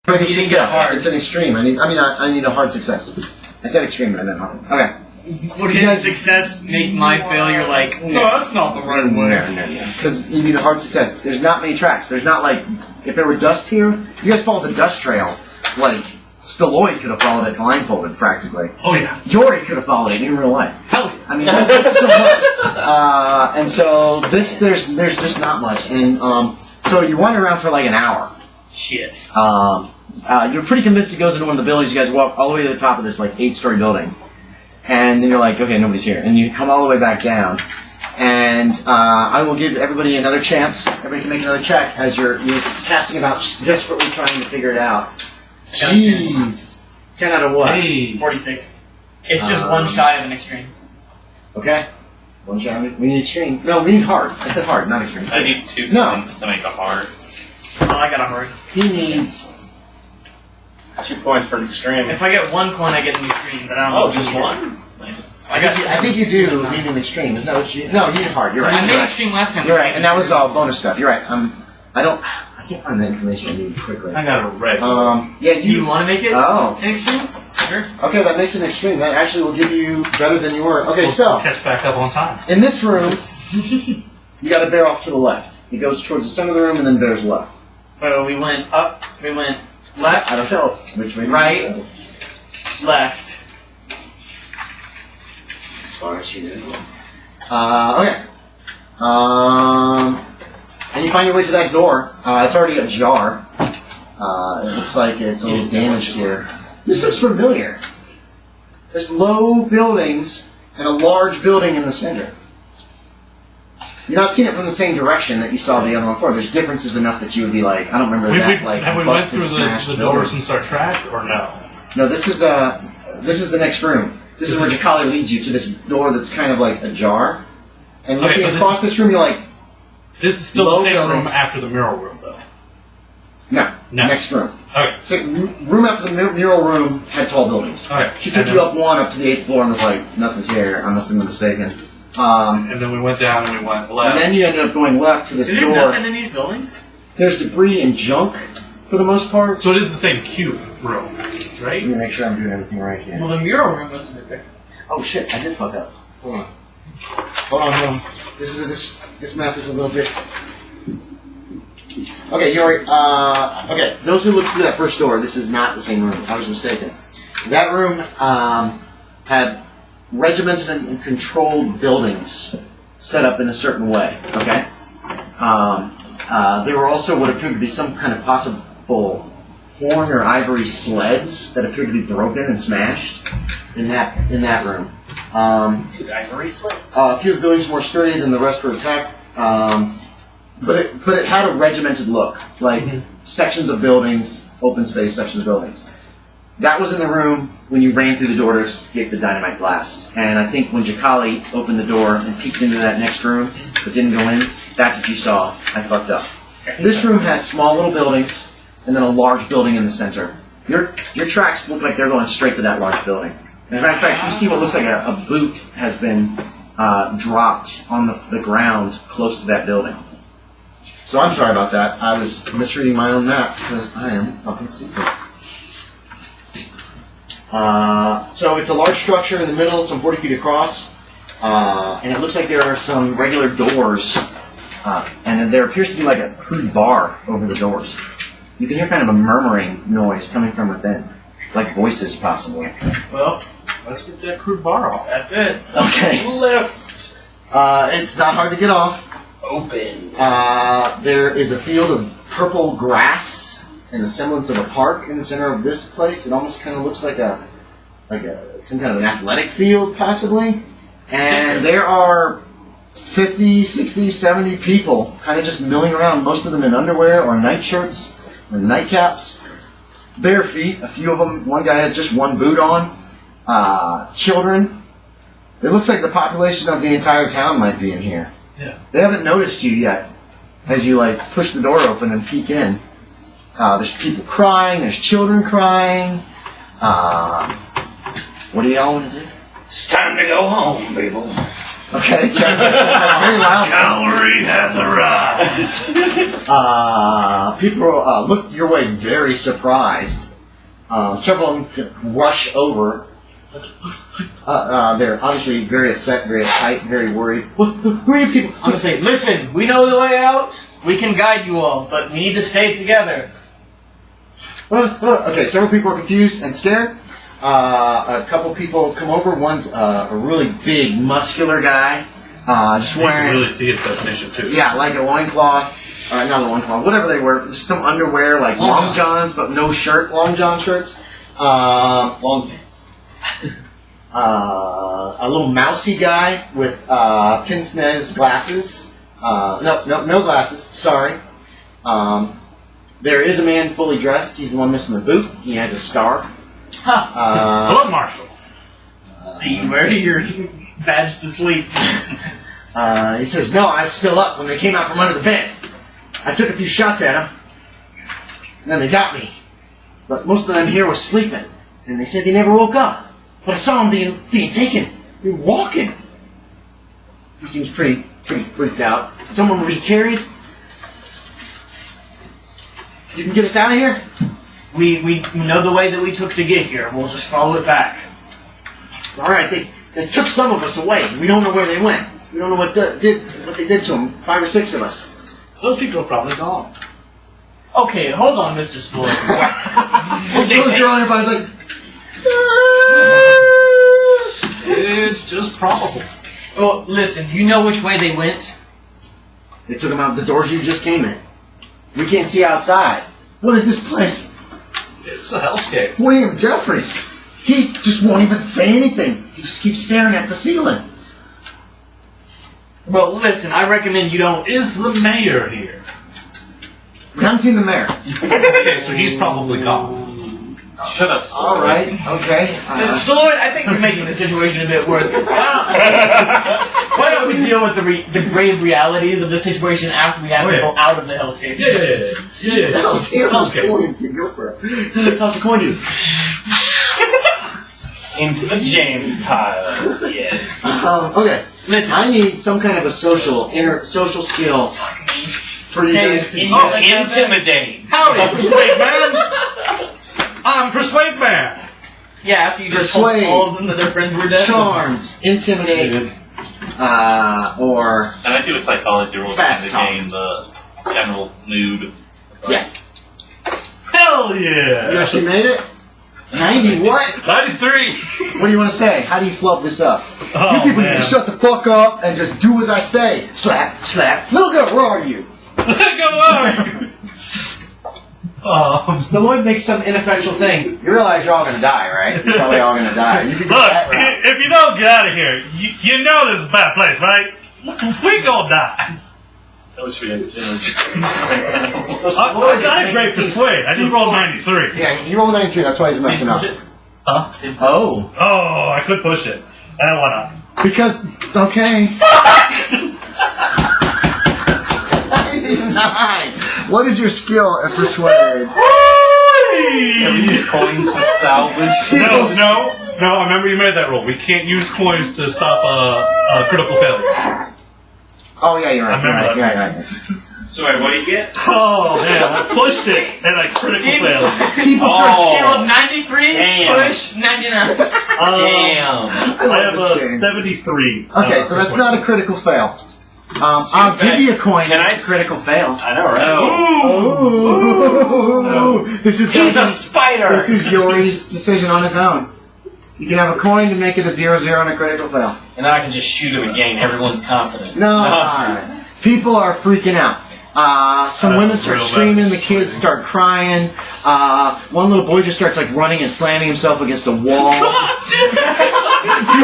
You didn't get a hard. It's an extreme. I need a hard success. I said extreme, but I meant hard. Okay. Would his success make my failure like, no, that's not the right way? No. Because you need a hard success. There's not many tracks. There's not like, if there were dust here, you guys followed the dust trail. Like, Stalloid could have followed it blindfolded, practically. Oh, yeah. Yorie could have followed it in real life. Hell yeah. I mean, that's so much. And so there's just not much. And so you wander around for like an hour. Shit. You're pretty convinced it goes into one of the buildings. You guys walk all the way to the top of this like 8-story building. And then you're like, okay, nobody's here. And you come all the way back down. And I will give everybody another chance. Everybody can make another check as you're casting about, desperately trying to figure it out. Jeez. 10 out of what? Hey. 46. It's just one shy of an extreme. Okay. One shy of it. We need extreme. No, we need hard. I said hard, not extreme. I need 2 points to make a hard. Oh, I got a hard. He needs 2 points for an extreme. If I get 1 point, I get an extreme, but I don't know. Oh, just 1? I think you do need an extreme. Isn't that what you... No, you need hard. You're right. I made extreme last time. You're right, and that was all bonus stuff. You're right. I can't find the information I need quickly. I got a red. Yeah, Do you want to make it an extreme? Sure. Okay, that makes an extreme. That actually will give you better than you were. Okay, we'll catch back up on time. In this room, you got to bear off to the left. It goes towards the center of the room and then bears left. So we went up, we went left. I don't know. Which way? Right. Left. As far as you know. Okay. And you find your way to that door. It's already ajar. It looks like it's a little damaged here. This looks familiar. There's low buildings and a large building in the center. You're not seeing it from the same direction that you saw the other one before. There's differences enough that you would be like, I don't remember that. Like, have we went through the doors since our track, or no? No, this is the next room. This is where Jacali leads you to this door that's kind of like ajar. And looking across this room, you're like, this is still the same room after the mural room, though. No. Next room. Okay. So, room after the mural room had tall buildings. Okay. She took you up one up to the 8th floor and was like, nothing's here. I must have been mistaken. And then we went down and we went left. And then you ended up going left to this door. Is there nothing in these buildings? There's debris and junk for the most part. So it is the same cube room, right? Let me make sure I'm doing everything right here. Well, the mural room must have been bigger. Oh shit, I did fuck up. Hold on. This map is a little bit... Okay, Yorie, okay, those who looked through that first door, this is not the same room. I was mistaken. That room had regimented and controlled buildings set up in a certain way, okay? There were also what appeared to be some kind of possible horn or ivory sleds that appeared to be broken and smashed in that room. Ivory sleds? A few of the buildings were more sturdy than the rest were attacked. But it had a regimented look, like sections of buildings, open space sections of buildings. That was in the room when you ran through the door to escape the dynamite blast. And I think when Jacali opened the door and peeked into that next room, but didn't go in, that's what you saw. I fucked up. This room has small little buildings, and then a large building in the center. Your tracks look like they're going straight to that large building. As a matter of fact, you see what looks like a boot has been dropped on the ground close to that building. So I'm sorry about that. I was misreading my own map because I am fucking stupid. So it's a large structure in the middle, some 40 feet across, and it looks like there are some regular doors, and then there appears to be like a crude bar over the doors. You can hear kind of a murmuring noise coming from within, like voices possibly. Well, let's get that crude bar off. That's it. Okay. Left. It's not hard to get off. Open. There is a field of purple grass and the semblance of a park in the center of this place. It almost kind of looks like some kind of an athletic field, possibly. And there are 50, 60, 70 people kind of just milling around, most of them in underwear or nightshirts or nightcaps. Bare feet, a few of them. One guy has just one boot on. Children. It looks like the population of the entire town might be in here. Yeah. They haven't noticed you yet as you push the door open and peek in. There's people crying, there's children crying. What do y'all want to do? It's time to go home, people. Okay, check this out very loud. Cavalry has arrived. People look your way very surprised. Several of them rush over. They're obviously very upset, very uptight, very worried. Who are you people? I'm gonna say, listen, we know the way out. We can guide you all, but we need to stay together. Okay, several people are confused and scared. A couple people come over. One's a really big, muscular guy, just You wearing. can really see his definition too. Yeah, like a loincloth. Not a loincloth, whatever they wear. Just some underwear, like long johns, but no shirt. Long john shirts. Long pants. A little mousy guy with pince-nez glasses. No glasses. Sorry. There is a man fully dressed. He's the one missing the boot. He has a scar. Hello, Marshal. See, where your badge to sleep? He says, "No, I'm still up when they came out from under the bed. I took a few shots at them, and then they got me. But most of them here were sleeping, and they said they never woke up. But I saw them being taken. They were walking." He seems pretty freaked out. "Someone will be carried. You can get us out of here?" We know the way that we took to get here. We'll just follow it back. "All right, they took some of us away. We don't know where they went. We don't know what they did to them. 5 or 6 of us." Those people are probably gone. Okay, hold on, Mr. Stalloid. Everybody's like, It's just probable. Well, listen, do you know which way they went? "They took them out the doors you just came in. We can't see outside. What is this place?" It's a hellscape. William Jeffries. He just won't even say anything. He just keeps staring at the ceiling. Well, listen, I recommend you don't... Is the mayor here? We haven't seen the mayor. Okay, so he's probably gone. Shut up, All right. Okay. Stalloid, I think you're making the situation a bit worse. Why don't we deal with the grave realities of the situation after we have people out of the hellscape? Yeah. Oh, damn, those Okay. coins. You go for it. Toss a coin to you. Into the James pile. Yes. Okay. Listen. I need some kind of a social skill for you guys to Oh, intimidate. Howdy. Persuade man! I'm Persuade man! Yeah, after you just told Persuade. all of them that their friends were dead. charmed, intimidate, or And I do a psychology roll to Fast talk. gain the general mood. yes. Hell You yeah! actually made it. 90 what? 93! What do you want to say? How do you flub this up? Oh, You people need man. to shut the fuck up and just do as I say. Slap, slap. Little girl, where are you? Go on! Stalloid makes some ineffectual thing. You realize you're all going to die, right? You're probably all going to die. You can go Look, that route. if you don't get out of here, you know this is a bad place, right? We gonna die. That was for you. I got a great persuade. I just rolled 93. Yeah, you rolled 92. That's why he's messing up. Huh? Oh. Oh, I could push it. And why not? Because, okay. 99. What is your skill at persuade? Ever use coins to salvage? No, remember you made that rule. We can't use coins to stop a critical failure. Oh, yeah, you're right. I remember You're that. right. So wait, what do you get? Oh, man, I pushed it and I critical failed. People Oh. Scale of 93, Damn. push 99. Damn. I I have love this a game. 73. Okay, so that's not a critical fail. I'll give you a coin. Can I- It's a critical fail. I know, right? Ooh. This is He's a spider. This is Yorie's decision on his own. You can have a coin to make it a 0-0 and a critical fail. And then I can just shoot him and gain everyone's confidence. No, alright. People are freaking out. Some women start real screaming, the bad. kids start crying. One little boy just starts like running and slamming himself against a wall. You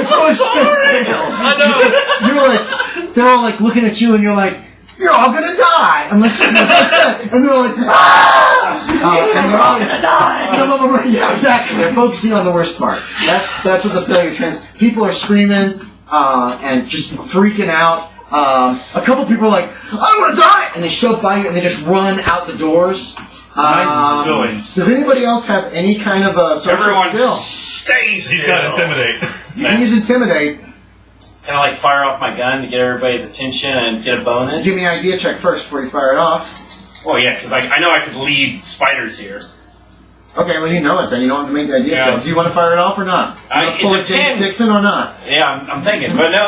push I know. You're like, they're all like looking at you and you're like, you're all gonna die. And like, and they're like, ah! And they're all gonna die. Some of them are, yeah, exactly. They're focusing on the worst part. That's what the failure trends. People are screaming and just freaking out. A couple people are like, I don't want to die, and they shove by you and they just run out the doors. Nice goings. Does anybody else have any kind of a social Everyone skill? stays He's got intimidate. You can use intimidate. Can I like fire off my gun to get everybody's attention and get a bonus? Give me an idea check first before you fire it off. Oh yeah, because I know I could lead spiders here. Okay, well you know it then. You don't have to make the idea check. Do you want to fire it off or not? Do you want to pull a James Dixon or not? Yeah, I'm thinking. But no,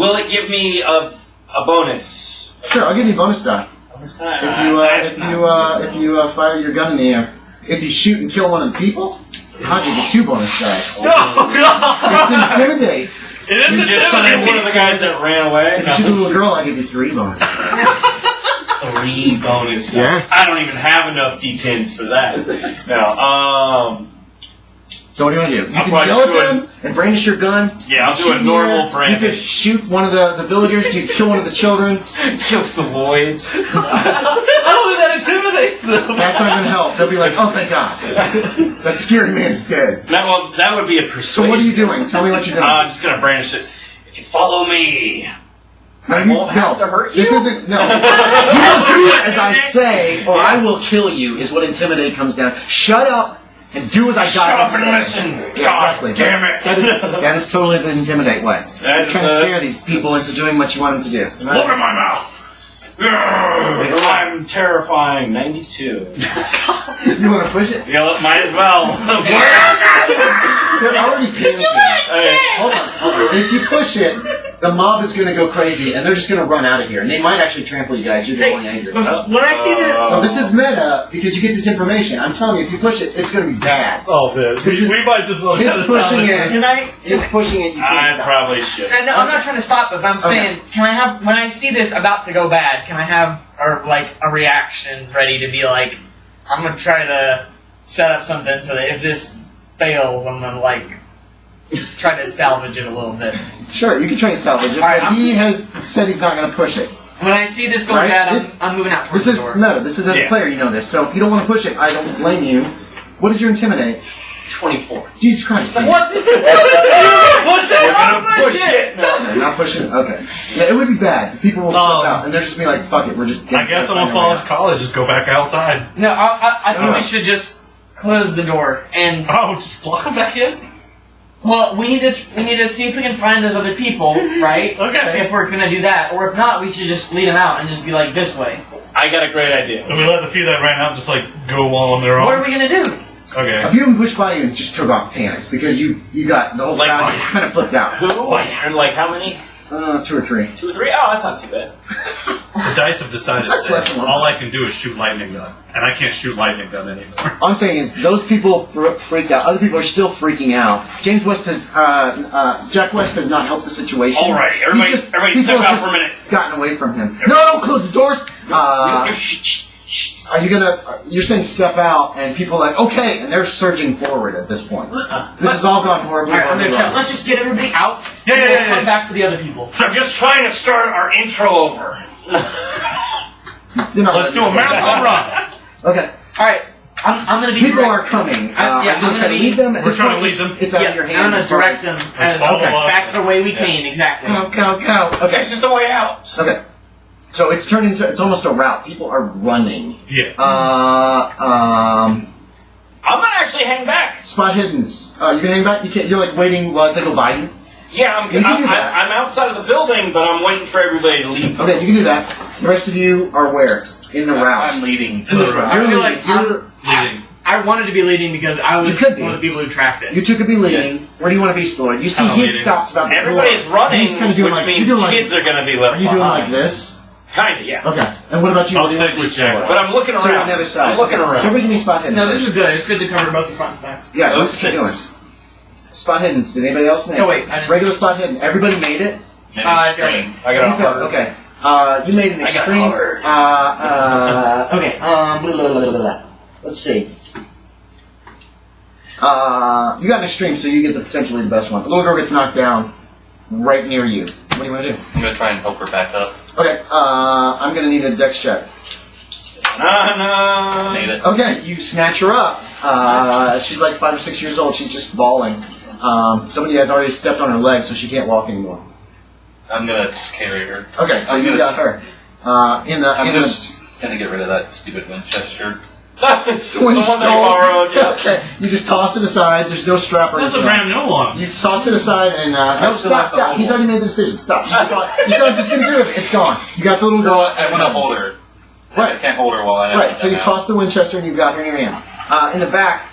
will it give me a bonus? Sure, I'll give you a bonus die. If you fire your gun in the air. If you shoot and kill one of the people, I'll give you 2 bonus dice. Oh, God. It's intimidate. It is You just shot one of the guys that ran away. If you shoot a little girl, I give you 3 bonus. 3 bonus. Yeah. I don't even have enough D10s for that. No. So what do you want to do? You I'll can probably yell at do them and brandish your gun. Yeah, I'll do shoot a in the normal air. You brandish. could shoot one of the villagers. You could kill one of the children. Kills the void. How did that intimidate them? That's not going to help. They'll be like, oh, thank God. That scary man is dead. That would be a persuasion. So what are you doing? Tell me what you're doing. I'm just going to brandish it. If you follow me, No, I won't have to hurt you. This isn't. No. You will do it as I say, or I will kill you. Is what intimidate comes down. Shut up and do as I got. Shut up and listen. Yeah, exactly. Damn it. That is totally the intimidate way. You're trying to scare these people into doing what you want them to do. Look at my mouth. I'm terrifying. 92. You want to push it? Yeah, might as well. They're already panicking. Hold on. If you push it, the mob is going to go crazy, and they're just going to run out of here. And they might actually trample you guys. You're going angry. When I see this, So this is meta because you get this information. I'm telling you, if you push it, it's going to be bad. Oh, man. This is- We might just want It's pushing it. can I? It's pushing it. You I can't stop. probably should. I'm not trying to stop it, but I'm saying, can I have, when I see this about to go bad, can I have a reaction ready to be like, I'm gonna try to set up something so that if this fails, I'm gonna try to salvage it a little bit. Sure, you can try to salvage it, Alright, but he has said he's not going to push it. When I see this going Right. bad, I'm moving out towards This the is door. meta. This is as a Yeah. player, you know this. So if you don't want to push it, I don't blame you. What is your intimidate? 24. Jesus Christ. What? Push it! Push it. No. Okay, not pushing it. Okay. Yeah, it would be bad. People will flip out, and they're just be like, "Fuck it, we're just." I guess I'm gonna fall out of college. Just go back outside. No, I think we should just close the door and. Oh, just lock them back in? Well, we need to see if we can find those other people, right? Okay. If we're gonna do that, or if not, we should just lead them out and just be like this way. I got a great idea. And we let the few that ran out just go all on their own. What are we gonna do? Okay. A few of them pushed by you and just took off panicked because you got the whole crowd just kind of flipped out. Who? And how many? 2 or 3. 2 or 3? Oh, that's not too bad. The dice have decided That's less than that one. all I can do is shoot lightning gun, and I can't shoot lightning gun anymore. All I'm saying is those people freaked out. Other people are still freaking out. James West has, Jack West has not helped the situation. All right, everybody people step have out just for a minute. Gotten away from him. No, don't close the doors. Are you you're saying step out, and people are like, okay, and they're surging forward at this point. This has all gone horribly Alright, I'm wrong. gonna shout. Let's just get everybody out. Yeah, and yeah, we'll yeah, come back for the other people. So I'm just trying to start our intro over. You're not Let's do a marathon run. Okay. Alright, I'm gonna be. People are coming. I'm gonna try to lead them. At We're this trying point, to lead them. It's out of your hands. I'm gonna as far direct as- them as follow us. back the way we came, exactly. Go. Okay. This is the way out. Okay. So it's turned into, it's almost a rout. People are running. Yeah. I'm gonna actually hang back. Spot hiddens. You can hang back? You can't, you're like waiting while they go by you? Yeah, You can do that. I'm outside of the building, but I'm waiting for everybody to leave. Okay, you can do that. The rest of you are where? In the route. I'm leading. In the route. You're I feel leading. like You're, Leading. I wanted to be leading because I was You could be. one of the people who tracked it. you two could be leading. Where do you want to be, Stalloid? You see I'm he leading. stops about the Everybody's door. running, He's kinda doing which like, means you're doing kids like, are gonna be left are you doing like behind. this? Kinda, yeah. Okay. And what about you? I'll What do you stick want with to be, Jack. Stalloid? But I'm looking So you're around. on the other side. I'm looking So around. everybody give me spot hidden. No, this is good. It's good to cover both the front and back. Yeah, Those let's keep doing. 6. Spot hidden. Did anybody else make it? Oh, wait, I didn't. Regular spot hidden. Everybody made it? I got it. I got You a failed. hard. Okay. You made an I got extreme. hard. Okay. Blah, blah, blah, blah, blah. Let's see. You got an extreme, so you get potentially the best one. The little girl gets knocked down right near you. What do you want to do? I'm gonna try and help her back up. Okay. I'm gonna need a dex check. No. Made it. Okay. You snatch her up. She's like 5 or 6 years old. She's just bawling. Somebody has already stepped on her leg, so she can't walk anymore. I'm gonna just carry her. Okay. So I'm you gonna got her. I'm just gonna get rid of that stupid Winchester. The one you one they stole? borrowed, yeah. Okay, you just toss it aside. There's no strap or That's a anything. brand new one. You just toss it aside and no, still stop, have the stop. old He's one. already made the decision. Stop. You said I'm just gonna do it. It's gone. You got the little girl. I want to hold her. Right. I can't hold her while I have Right. So you toss the Winchester and you've got her in your hands. In the back,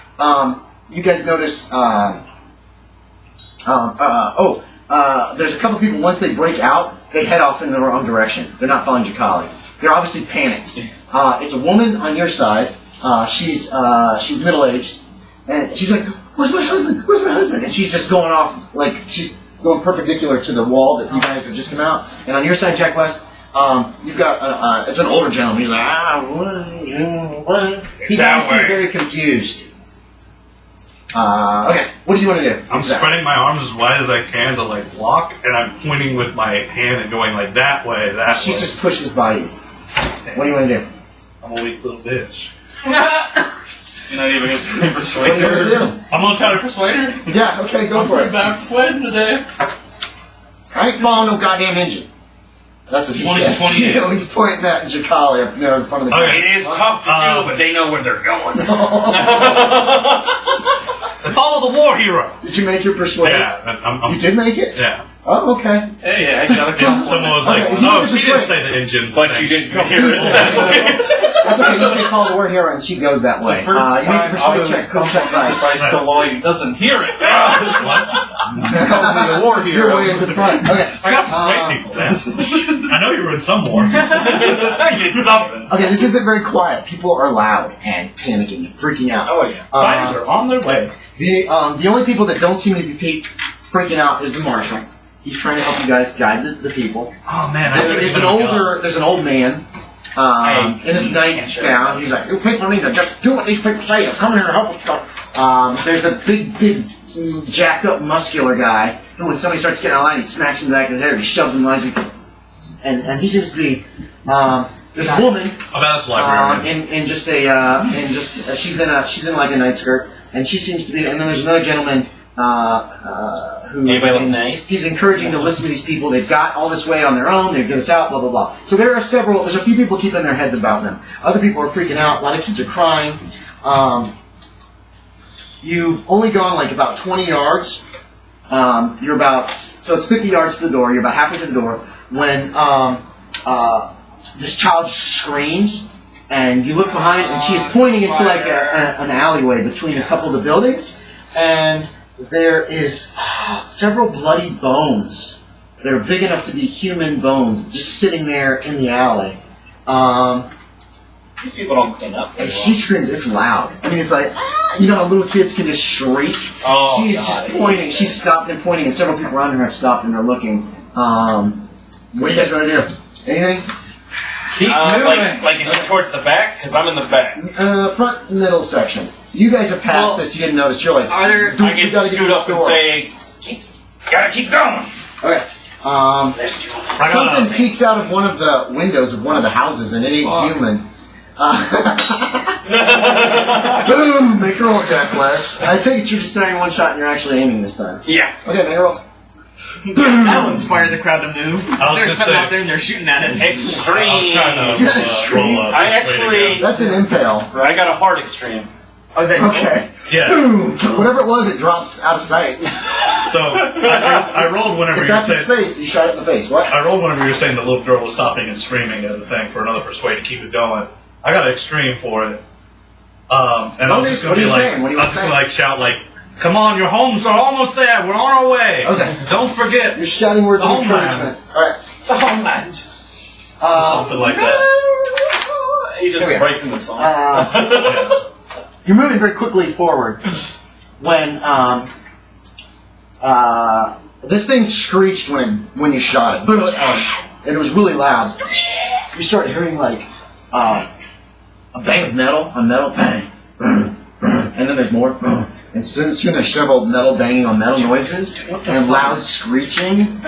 you guys notice. There's a couple people. Once they break out, they head off in the wrong direction. They're not following Jacali. They're obviously panicked. It's a woman on your side. She's middle-aged, and she's like, "Where's my husband? Where's my husband?" And she's just going off like she's going perpendicular to the wall that you guys have just come out. And on your side, Jack West, you've got it's an older gentleman. He's like, what? He's obviously very confused. Okay, what do you want to do? I'm spreading my arms as wide as I can to like block, and I'm pointing with my hand and going like that way, that She way. just pushes by you. What do you want to do? I'm a weak little bitch. You're not even going to What persuade do you want her. to do? I'm gonna try to persuade her. Yeah, okay, go I'm for going it. back to playing today. I ain't following no goddamn engine. That's what he 20, says. 28. You know, he's pointing at Jacali up there in front of the Okay. It is tough to do, but they know where they're going. Follow the war hero. Did you make your persuade? Yeah, You did make it? Yeah. Oh, okay. Hey, I got a Yeah, someone was like, Okay, "No, he she was didn't say the engine." But you didn't hear it. That's okay. You say call the war hero and she goes that way. The first You make a time I persuade was check. Check right. by Stalloid doesn't hear it. What? Calls me the war You're hero. way at the front. Okay. I got to persuade people, man. I know you were in some war. Get something. Okay, this isn't very quiet. People are loud and panicking and freaking out. Oh yeah. Fighters are on their way. The only people that don't seem to be freaking out is the marshal. He's trying to help you guys guide the people. Oh man, There's an old man in his nightgown. He's like, "You people need to just do what these people say. I'm coming here to help us." There's a big, jacked up, muscular guy who, when somebody starts getting out of line, he smacks him in the back of the head, or he shoves him in the line. And he seems to be. There's a woman. Oh, that's library. She's in like a night skirt, and she seems to be. And then there's another gentleman. Who Anybody look nice? He's encouraging to listen to these people. They've got all this way on their own. They're getting us out, blah, blah, blah. So there's a few people keeping their heads about them. Other people are freaking out. A lot of kids are crying. You've only gone like about 20 yards. So it's 50 yards to the door. You're about halfway to the door when this child screams, and you look behind, and she is pointing into like an alleyway between a couple of the buildings, and there is several bloody bones. They're big enough to be human bones, just sitting there in the alley. These people don't clean up. And she screams. It's loud. I mean, it's like, you know how little kids can just shriek? Oh, She's God, just pointing. She's stopped and pointing, and several people around her have stopped and are looking. What are you guys going to do? Anything? Keep moving. Like is it towards the back? Because I'm in the back. Front middle section. You guys have passed this. You didn't notice. You're like, Are there? I can scoot up and say, "Gotta keep going." Okay. Something peeks out of one of the windows of one of the houses, and it ain't human. Boom! Make a roll, Jack West. I take it you're just throwing one shot and you're actually aiming this time. Yeah. Okay, make a roll. That'll inspire the crowd to move. I was They're gonna sitting say- out there and they're shooting at it. Extreme. Extreme. I actually- That's an impale. I got a hard extreme. Okay. Yeah. Boom! Whatever it was, it drops out of sight. So I rolled whenever If you that's said. its face, you shot it in the face. What? I rolled whenever you were saying the little girl was stopping and screaming at the thing for another persuade to keep it going. I got an extreme for it. And I was just going to be like, I was just going to like shout like, "Come on, your homes are almost there. We're on our way. Okay. Don't forget." You're shouting words of Homeland. encouragement. Alright. The homeland. Something like that. He just Here we writes in the song. Yeah. You're moving very quickly forward when this thing screeched when you shot it. And it was really loud. You start hearing like a bang of metal on metal, bang, and then there's more, and soon there's several metal banging on metal noises and loud screeching.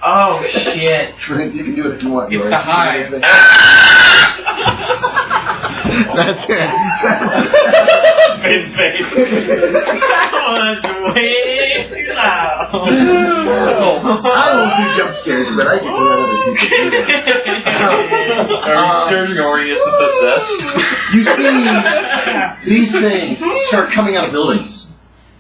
Oh shit! You can do it if you want. It's Yorie. the hive. That's it. Pin face. That was way too loud. I don't do jump scares, but I get to let other people do that. Are you sure Yorie isn't possessed? You see these things start coming out of buildings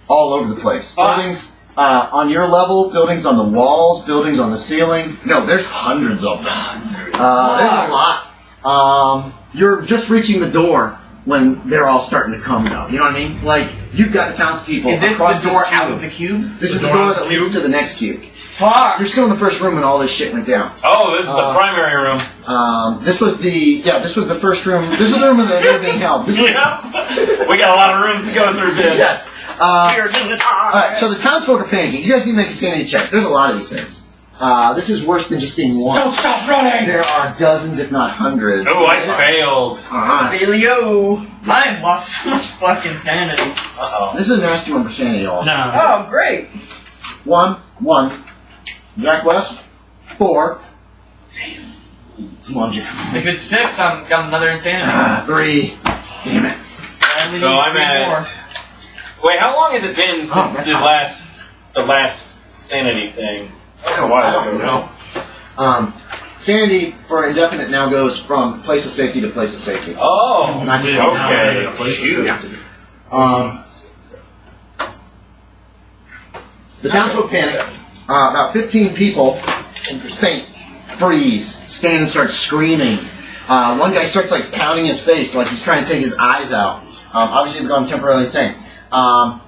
all over the place. Buildings on your level, buildings on the walls, buildings on the ceiling. No, there's hundreds of them. There's a lot. You're just reaching the door when they're all starting to come, though. You know what I mean? Like, you've got the townspeople Is this across the door this out cube. of the cube? This is the door that leads to the next cube. Fuck! You're still in the first room when all this shit went down. Oh, this is the primary room. This was the first room. This is the room that they're being held. This was, Yeah. We got a lot of rooms to go through, Ben. yes. Here in the Alright, so the townsfolk are panicking. You guys need to make a sanity check. There's a lot of these things. This is worse than just seeing one. Don't stop running! There are dozens, if not hundreds. Oh, I failed. Failio! I've lost so much fucking sanity. Uh-oh. This is a nasty one for sanity also. No. Oh, great! 1. Jack West. 4. Come on, Jack. If it's 6, I'm got another insanity. 3. Damn it. I only So need I'm 3 at- more. Wait, how long has it been since that's the last sanity thing? I don't know. Sanity for indefinite now goes from place of safety to place of safety. Oh, Not just okay. Shoot. Yeah. The townsfolk panic. About 15 people faint, freeze, stand and start screaming. One guy starts like pounding his face like he's trying to take his eyes out. Obviously, we're going temporarily insane. I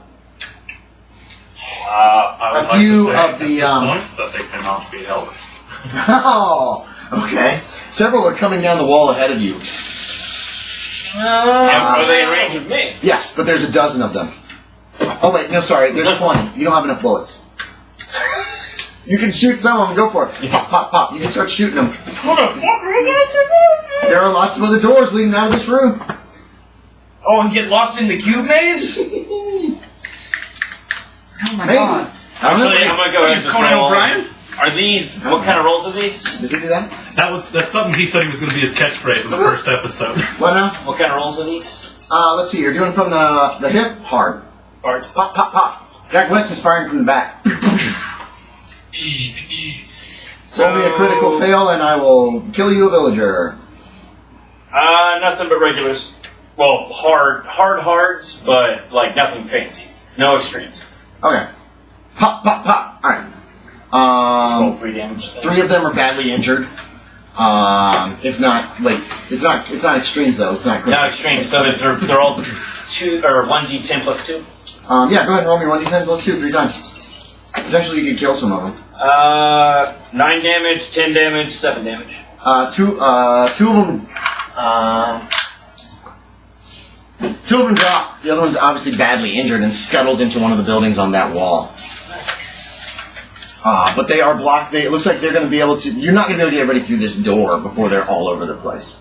would A few like to say of the, at this point that they cannot be helped. Oh, okay. Several are coming down the wall ahead of you. Are they arranged with me? Yes, but there's a dozen of them. Oh wait, no, sorry. There's 20. You don't have enough bullets. You can shoot some of them. Go for it. Pop, pop, pop. You can start shooting them. There are lots of other doors leading out of this room. Oh, and get lost in the cube maze? Oh my Maybe. god. Actually, I'm gonna go ahead and just Conan roll. O'Brien? Are these, what kind of rolls are these? Does he do that? That's something he said he was going to be his catchphrase in the first episode. What now? What kind of rolls are these? Let's see. You're doing from the hip. Hard. Hard. Pop, pop, pop. Jack West is firing from the back. Roll me a critical fail and I will kill you a villager. Nothing but regulars. Well, hards, but like nothing fancy. No extremes. Okay. Pop, pop, pop. Alright. Roll 3 damage. 3 of them are badly injured. If not, like, it's not extremes though. It's not critical. Not extremes, so that they're all 2 or 1d10 plus 2. Yeah, go ahead and roll me 1d10 plus 2 3 times. Potentially you could kill some of them. 9 damage, 10 damage, 7 damage. Two of them drop. The other one's obviously badly injured and scuttles into one of the buildings on that wall. But they are blocked. It looks like they're going to be able to. You're not going to be able to get ready through this door before they're all over the place.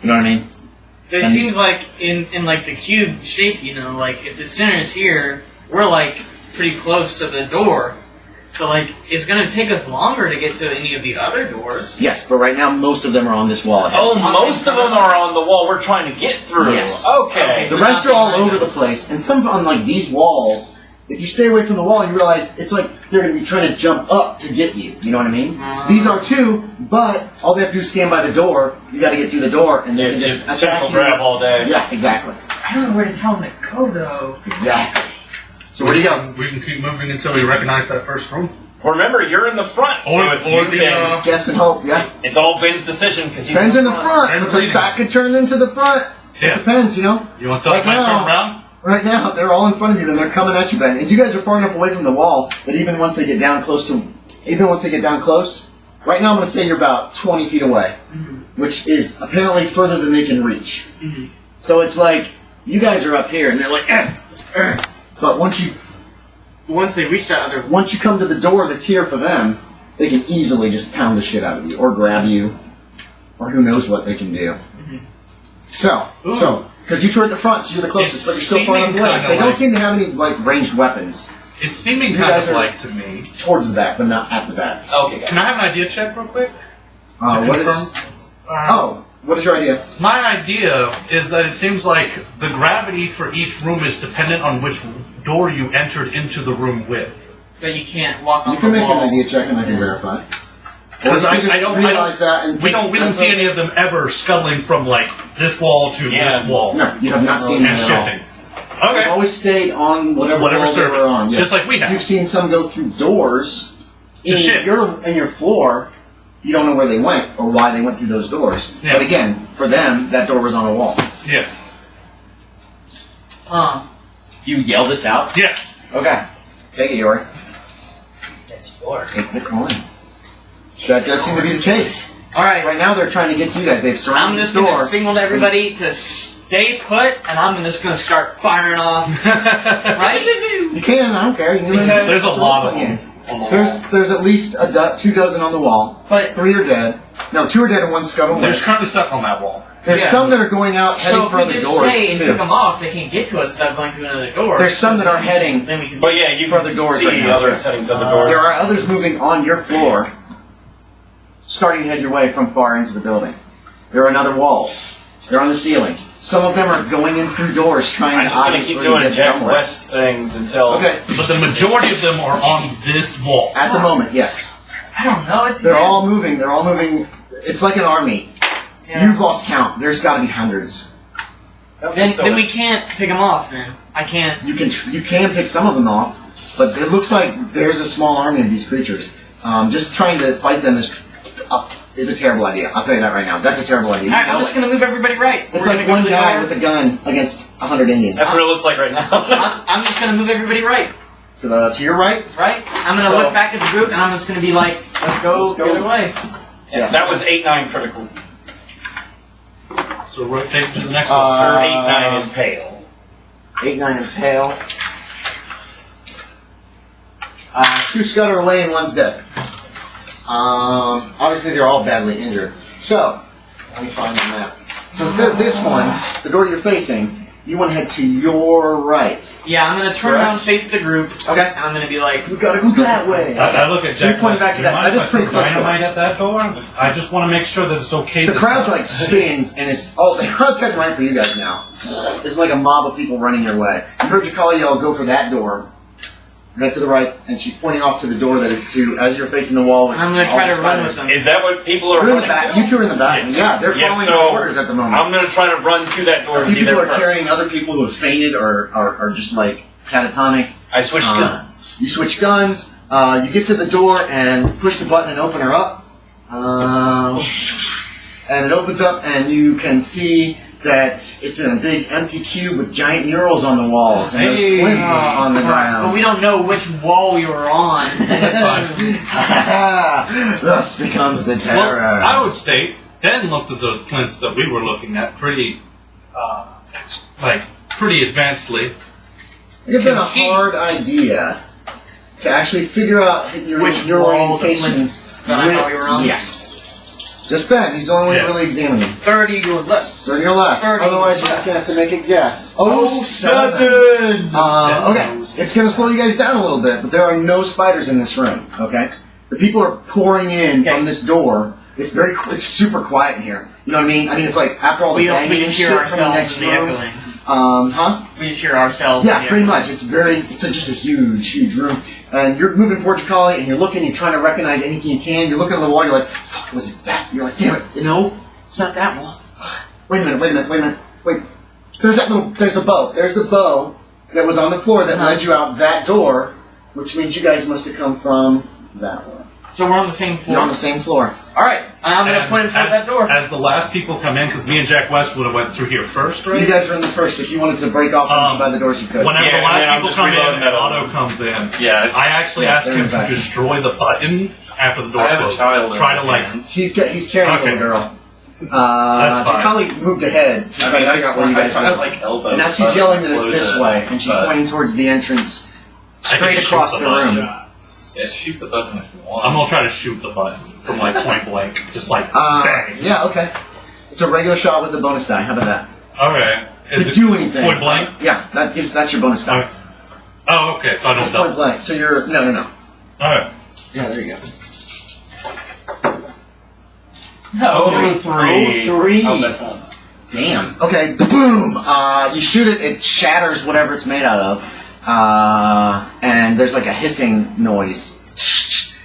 You know what I mean? It And- seems like in like the cube shape, you know, like if the center is here, we're like pretty close to the door. So like it's gonna take us longer to get to any of the other doors. Yes, but right now most of them are on this wall ahead. Oh, most of them are on the wall we're trying to get through. Yes. Okay. The rest are all over the place, and some on like these walls. If you stay away from the wall, you realize it's like they're going to be trying to jump up to get you. You know what I mean? These are too, but all they have to do is stand by the door. You got to get through the door, and they can just attack typical you. grab all day. Yeah, exactly. I don't know where to tell them to go though. Exactly. So where do you go? We can keep moving until we recognize that first room. Remember, you're in the front, so Or it's the, you, Ben. Guess and hope. Yeah. It's all Ben's decision because he's Ben's in the front, Ben's but the leading. back could turn into the front. Yeah. It depends, you know. You want something Right like now- turn around? Right now, they're all in front of you, and they're coming at you, Ben. And you guys are far enough away from the wall that even once they get down close, right now I'm going to say you're about 20 feet away, which is apparently further than they can reach. So it's like, you guys are up here, and they're like, but once you Once they reach that other. once you come to the door that's here for them, they can easily just pound the shit out of you, or grab you, or who knows what they can do. So, because you're at the front, so you're the closest, It's but you're still far enough seeming away. kinda They don't like- seem to have any like ranged weapons It's seeming You kind guys of are- like to me. towards the back, but not at the back. Okay, got Can I have an idea check real quick? What is? confirm? What is your idea? My idea is that it seems like the gravity for each room is dependent on which door you entered into the room with. That you can't walk on You can the make wall. an idea check and I can verify. Because I don't realize that. And we don't see any of them ever scuttling from like this wall to this wall. No, you have not seen And them at all. shifting. They've Okay. always stayed on whatever wall they surface. were on. Just like we have. You've seen some go through doors To shift. in your floor. You don't know where they went or why they went through those doors. Yeah. But again, for them, that door was on a wall. Yeah. You yell this out? Yes. Okay. Take it, Yorie. That's yours. Take the coin. That does seem to be the case. Alright. Right now, they're trying to get to you guys. They've I'm surrounded just the going door. to signal to everybody to stay put, and I'm just going to start firing off. Right? You can. I don't care. You can There's a lot of them. There's at least 2 dozen on the wall. But 3 are dead. No, 2 are dead and 1's scuttled away. There's currently stuck on that wall. There's some that are going out, heading so for if other we just doors, stay and too. pick them off, they can't get to us without going through another door. There's some that are heading. Then we can. But yeah, you For can the doors see right now, others sure. heading to the doors. There are others moving on your floor, starting to head your way from far into the building. There are another walls. They're on the ceiling. Some of them are going in through doors, trying I'm to just gonna obviously keep doing get Jack somewhere. West things until. Okay. But the majority of them are on this wall. At the moment, yes. I don't know. It's They're all moving. They're all moving. It's like an army. Yeah. You've lost count. There's got to be hundreds. Then we can't pick them off. Then I can't. You can pick some of them off, but it looks like there's a small army of these creatures. Just trying to fight them is a terrible idea. I'll tell you that right now. That's a terrible idea. Alright, I'm just gonna move everybody right. It's like one guy with a gun against 100 Indians. That's what it looks like right now. I'm just gonna move everybody right. To your right? Right? I'm gonna look back at the group and I'm just gonna be like, let's go the other way. Yeah. That was 8-9 critical. So rotate to the next Or one. 8-9 impale. 8-9 and pale. 2 scutter away and 1's dead. Obviously they're all badly injured. So, let me find the map. So instead of this one, the door you're facing, you want to head to your right. Yeah, I'm gonna turn around and face the group. Okay. And I'm gonna be like, We gotta go that way. I look at So you're Jack. pointing back to that. That is pretty close. Dynamite at that door. I just want to make sure that it's okay. The crowd like spins and it's the crowd's heading right for you guys now. It's like a mob of people running your way. You heard Jacali yell, "Go for that door." Right to the right, and she's pointing off to the door that is as you're facing the wall. I'm gonna try to run with them. Is that what people are You're in the running back. to? You two are in the back. Yeah, they're following the orders at the moment. I'm going to try to run to that door A and few be people there are first. carrying other people who have fainted or are just like catatonic. I switched guns. You switch guns. You get to the door and push the button and open her up. And it opens up and you can see that it's in a big empty cube with giant murals on the walls and there's flints on the ground. But we don't know which wall you were on. That's fine. Thus becomes the terror. Well, I would state, Ben looked at those plinths that we were looking at pretty advancedly. It's been a hard idea to actually figure out your wall the orientation. flints that I thought we were on? Yes. Just Ben. He's the only one really examining. 30 to left. 30 or less. 30 Otherwise, you're just going to have to make a guess. Oh, 7. Okay. It's going to slow you guys down a little bit, but there are no spiders in this room, okay? The people are pouring in from this door. It's super quiet in here. You know what I mean? I mean, it's like after all the banging We just hear shit from the next ourselves in the room. echoing. We just hear ourselves. Yeah, pretty much. It's just a huge room. And you're moving towards Jacali, and you're looking, you're trying to recognize anything you can. You're looking at the wall, you're like, fuck, was it that? You're like, damn it, it's not that wall. Wait a minute. Wait. There's the bow. There's the bow that was on the floor that led you out that door, which means you guys must have come from that one. So we're on the same floor? You're on the same floor. Alright, I'm going to point in front of that door. As the last people come in, because me and Jack West would have went through here first, right? You guys are in the first. If you wanted to break off by the doors, you could. Whenever the last people come in and that Otto comes in, Yeah, I actually asked him to destroy the button after the door I have a closes. child in Try to my like. hands. He's carrying a little girl. That's fine. Jacali moved ahead. I mean, figure out where you guys I are. like elbows. And now she's yelling that it's this way, and she's pointing towards the entrance, straight across the room. Yeah, shoot the button if you want. I'm gonna try to shoot the button from like point blank, just like bang. Yeah, okay. It's a regular shot with a bonus die. How about that? Okay. To do anything. Point blank? Yeah, that's your bonus die. Okay. Oh, okay. So I don't It's point double. blank. So you're no. Alright. Yeah, there you go. No. 03. 03. Oh, that's not. Damn. Okay. Boom. You shoot it. It shatters whatever it's made out of. And there's like a hissing noise.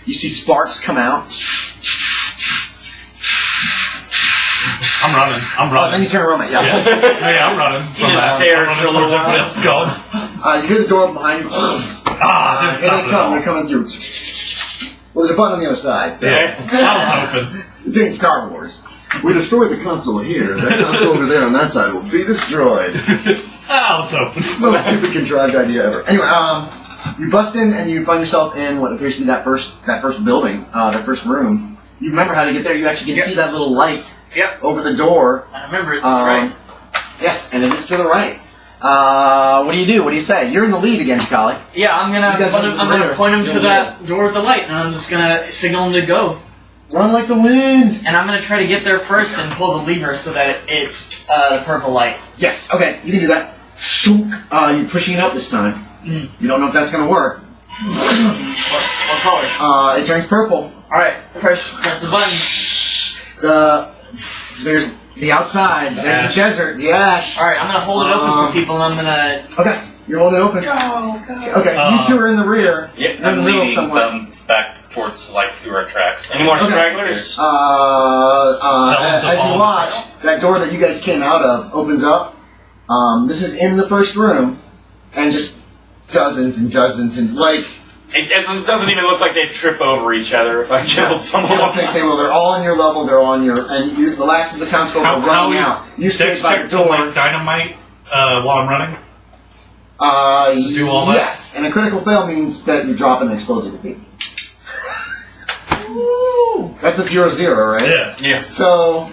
You see sparks come out. I'm running. Oh, then you turn around. Yeah. Yeah, I'm running. He just stares for a little while. Let's go. You hear the door behind you. Here Here they come. They're coming through. Well, there's a button on the other side. So. Yeah, I was hoping. This ain't Star Wars. We destroyed the console here. That console over there on that side will be destroyed. I was hoping. Most stupid contrived idea ever. Anyway, you bust in and you find yourself in what appears to be that first building, that first room. You remember how to get there. You actually can see that little light over the door. I remember it's right. Yes, and it is to the right. What do you do? What do you say? You're in the lead again, Jacali. Yeah, I'm gonna point him to that door with the light, and I'm just gonna signal him to go. Run like the wind. And I'm gonna try to get there first and pull the lever so that it's the purple light. Yes. Okay, you can do that. You're pushing it up this time. Mm. You don't know if that's gonna work. What color? It turns purple. All right, press the button. There's the outside. There's the desert. The ash. All right, I'm gonna hold it open for people, and I'm gonna. Okay, you're holding it open. Go. Okay, you two are in the rear. Yeah, You're in I'm the middle leading somewhere. them back towards through our tracks. Any more stragglers? As you watch, that door that you guys came out of opens up. This is in the first room, and just dozens and dozens and It doesn't even look like they trip over each other if I killed someone. I don't think they will. They're all on your level. They're on your, and the last of the townsfolk are running out. You stay by the door. Like dynamite while I'm running. Do all that? Yes, and a critical fail means that you drop an explosive to people. That's a 0-0, right? Yeah. So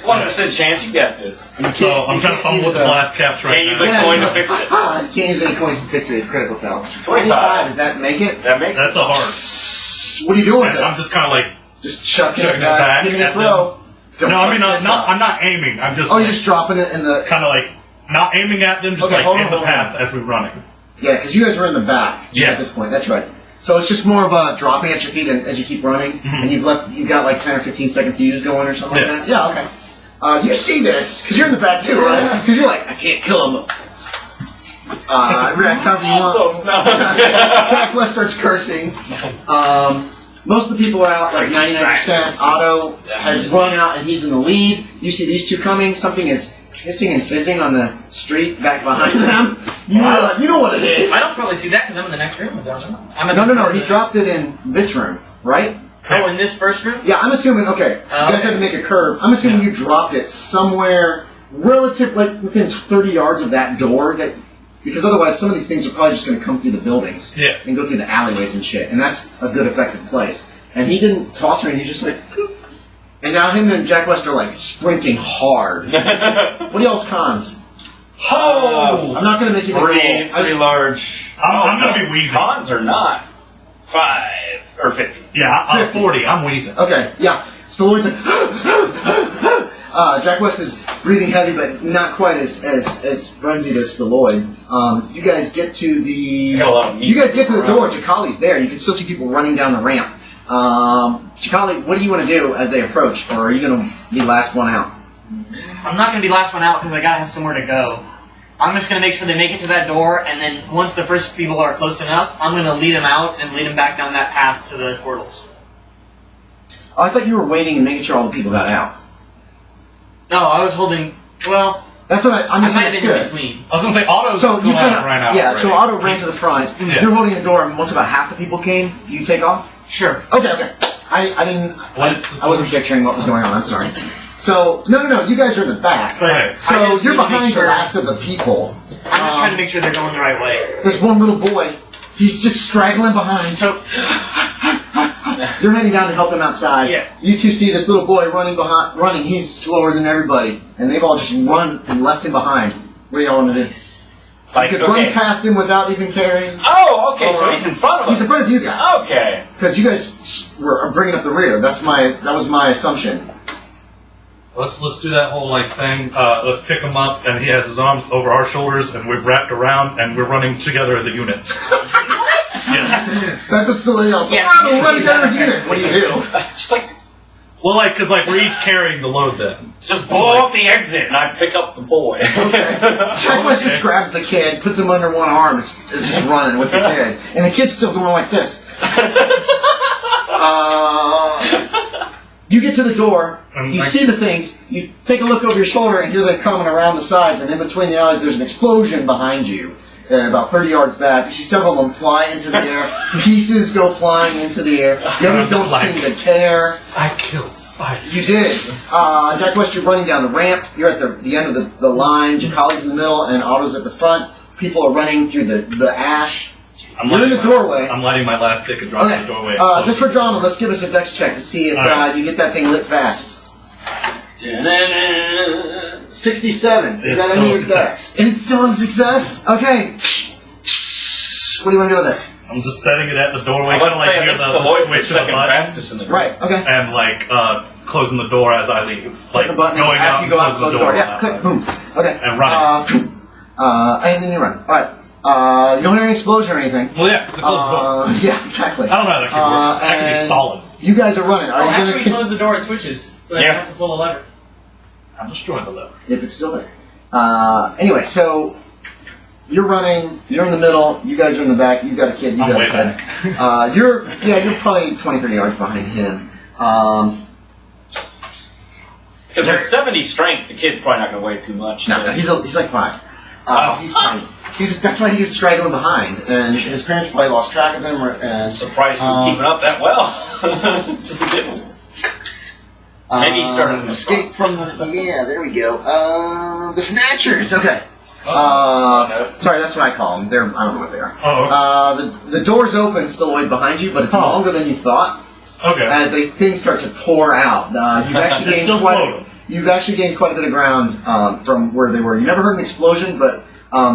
1% chance you got this. So I'm trying to fumble with the blast caps right Can't use now. a coin to fix it. You can't use any coins to fix it. Critical fail. 25. Does that make it? That makes That's it. a hard. What are you doing with it? I'm just kind of like Just chucking chucking it it back Give me a at throw. no, I mean Don't I'm not aiming. I'm just Oh, you're just dropping it in the. kind of like not aiming at them, just Okay, like hold in on, the hold path as we're running. Yeah, because you guys were in the back at this point. That's right. So it's just more of a dropping at your feet and as you keep running, and you've got like 10 or 15 second fuse going or something like that. Yeah, okay. You see this because you're in the back too, right? Because you're like, I can't kill him. React however you want. Jack West starts cursing. Most of the people are out, like 99%. Otto had run out and he's in the lead. You see these two coming. Something is hissing and fizzing on the street back behind them. You know what it is. I don't probably see that because I'm in the next room. I don't know. No. He dropped it in this room, right? Oh, in this first room? Yeah, I'm assuming. Okay, you guys had to make a curve. I'm assuming you dropped it somewhere relative, like within 30 yards of that door. Because otherwise, some of these things are probably just going to come through the buildings and go through the alleyways and shit. And that's a good, effective place. And he didn't toss her, and he's just like. And now him and Jack West are like sprinting hard. What are y'all's cons? Oh, I'm not going to make you make pretty large. I'm going to be wheezing. Cons or not? 5 or 50. Yeah, I'm 40. I'm wheezing. Okay, yeah. Stalloid's like. Jack West is breathing heavy, but not quite as frenzied as Stalloid. You guys get to the door. Jacali's there. You can still see people running down the ramp. Jacali, what do you want to do as they approach, or are you going to be last one out? I'm not going to be last one out because I got to have somewhere to go. I'm just going to make sure they make it to that door, and then once the first people are close enough, I'm going to lead them out and lead them back down that path to the portals. Oh, I thought you were waiting and making sure all the people got out. No, I was holding. Well, that's what I misunderstood. In between. I was going to say Otto's ran out. Yeah, already. so Otto ran to the front. Yeah. You're holding the door, and once about half the people came, you take off? Sure. Okay. I wasn't picturing what was going on. I'm sorry. So no, you guys are in the back. But so you're behind the last of the people. I'm just trying to make sure they're going the right way. There's one little boy. He's just straggling behind. So you're heading down to help them outside. Yeah. You two see this little boy running. He's slower than everybody, and they've all just run and left him behind. What do y'all want to do? You could run past him without even caring. Oh, okay, so he's in front of us. He's in front of you guys. Okay. Because you guys were bringing up the rear. That was my assumption. Let's do that whole thing. Let's pick him up, and he has his arms over our shoulders, and we've wrapped around, and we're running together as a unit. What? Yeah. That's what's still in. Yeah. We're running together as a unit. What do you do? Just like Well, cause we're each carrying the load then. Just blow up the exit and I pick up the boy. Okay. Checklist just grabs the kid, puts him under one arm, is just running with the kid. And the kid's still going like this. You get to the door, you see the things, you take a look over your shoulder, and here they're coming around the sides, and in between the eyes there's an explosion behind you. About 30 yards back. You see several of them fly into the air. Pieces go flying into the air. The others don't seem to care. I killed spiders. You did. Jack West, you're running down the ramp. You're at the end of the line. Jacali's in the middle, and Otto's at the front. People are running through the ash. You're in the doorway. I'm lighting my last stick and dropping the doorway. Just for drama, let's give us a dex check to see if you get that thing lit fast. 67. Is that any of your dex? And it's still a success? Okay. What do you want to do with it? I'm just setting it at the doorway. Let's say hear the switch of the button. fastest in the room. Right, okay. And closing the door as I leave. Hit the button going after out you go out and close the door. Yeah, click, boom. Okay. And running. And then you run. Alright. You don't hear any explosion or anything. Well, yeah, it's a closed door. Yeah, exactly. I don't know how that could work. That could be solid. You guys are running. Are you after gonna we close the door, it switches, so they don't have to pull the lever. I'm destroying the lever. If it's still there. Anyway, so you're running. You're in the middle. You guys are in the back. You've got a kid. You got a kid. You're probably 20, 30 yards behind him. Because with 70 strength, the kid's probably not going to weigh too much. No, he's like 5. He's tiny. That's why he was straggling behind, and his parents probably lost track of him. And surprised he was keeping up that well to begin with. Maybe he started in the escape from the. Yeah, there we go. The Snatchers. Okay. Sorry, that's what I call them. I don't know what they are. Oh. Okay. The doors open, Stalloid behind you, but it's longer than you thought. Okay. As things start to pour out, you've actually gained quite a bit of ground from where they were. You never heard an explosion, but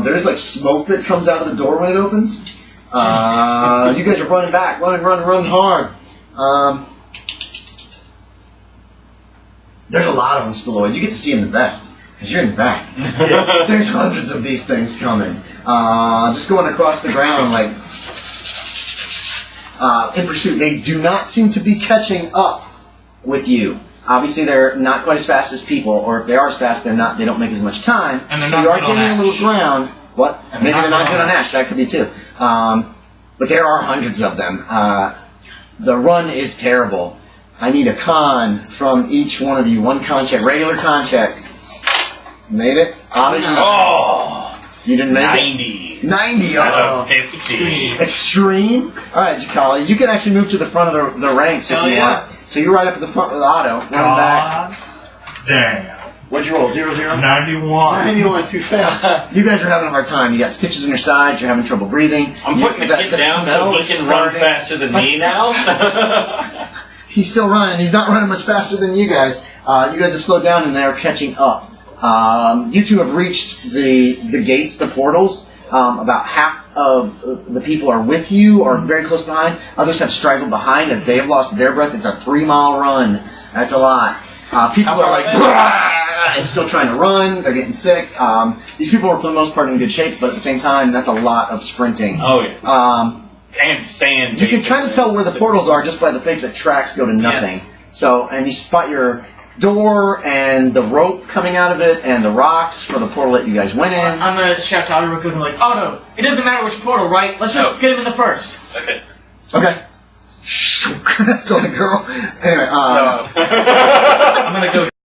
there's smoke that comes out of the door when it opens. You guys are running back, running hard. There's a lot of them, Stalloid. You get to see them the best, because you're in the back. There's hundreds of these things coming. Just going across the ground, in pursuit. They do not seem to be catching up with you. Obviously, they're not quite as fast as people, or if they are as fast, they don't make as much time. And they're so not you are good on gaining a little Ash. ground. What? Maybe they're not good on Ash. That could be too. But there are hundreds of them. The run is terrible. I need a con from each one of you. One con check. Regular con check. Made it? Oh! You didn't make 90. it? 90. Out of 50. Extreme. Alright, Jacali. You can actually move to the front of the ranks if you want. So you're right up at the front with Otto. Running back. Damn. What'd you roll? 0, 0? 91. 91, too fast. You guys are having a hard time. You got stitches in your sides. You're having trouble breathing. I'm putting the kid down so he can run faster than me now. He's still running. He's not running much faster than you guys. You guys have slowed down and they're catching up. You two have reached the gates, the portals. About half of the people are with you or very close behind. Others have straggled behind as they have lost their breath. It's a 3-mile run. That's a lot. People are like, and still trying to run. They're getting sick. These people are for the most part in good shape, but at the same time, that's a lot of sprinting. Oh, yeah. And sand. You can kind of tell where the portals are just by the fact that tracks go to nothing. Yeah. So, and you spot your door and the rope coming out of it and the rocks for the portal that you guys went in. I'm going to shout to Otto real quick and like, Otto, it doesn't matter which portal, right? Let's just get him in the first. Okay. Okay. That's the girl. Anyway, I'm going to go